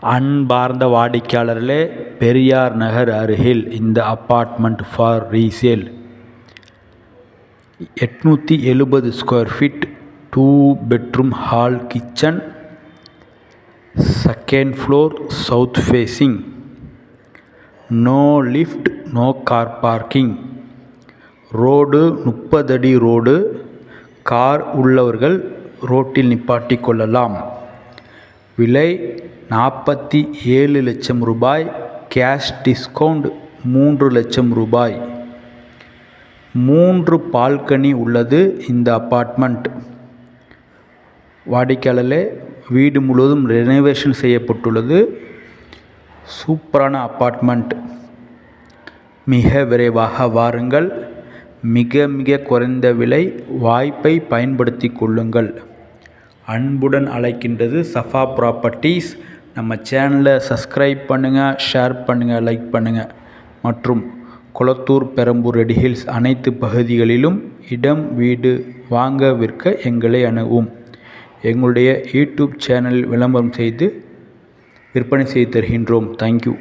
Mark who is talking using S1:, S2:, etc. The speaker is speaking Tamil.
S1: அன்பார்ந்த வாடிக்கையாளர்களே, பெரியார் நகர் அருகில் இந்த apartment for resale. 870 square feet, 2 bedroom hall kitchen, second floor south facing, no lift, no car parking, road 30 அடி ரோடு. கார் உள்ளவர்கள் ரோட்டில் நிப்பாட்டிக் கொள்ளலாம். விலை 47 லட்சம் ரூபாய். கேஷ் டிஸ்கவுண்ட் 3 லட்சம் ரூபாய். 3 பால்கனி உள்ளது இந்த அப்பார்ட்மெண்ட். வாடிக்கையாளர்களே, வீடு முழுவதும் ரெனோவேஷன் செய்யப்பட்டுள்ளது. சூப்பரான அப்பார்ட்மெண்ட். மிக விரைவாக வாருங்கள். மிக மிக குறைந்த விலை. வாய்ப்பை பயன்படுத்தி கொள்ளுங்கள். அன்புடன் அழைக்கின்றது சஃபா ப்ராப்பர்ட்டிஸ். நம்ம சேனலை சப்ஸ்கிரைப் பண்ணுங்கள், ஷேர் பண்ணுங்கள், லைக் பண்ணுங்கள். மற்றும் கொளத்தூர், பெரம்பூர், ரெட் ஹில்ஸ் அனைத்து பகுதிகளிலும் இடம், வீடு வாங்க விற்க எங்களை அணுகவும். எங்களுடைய யூடியூப் சேனல் விளம்பரம் செய்து விற்பனை செய்து தருகின்றோம். தேங்க்யூ.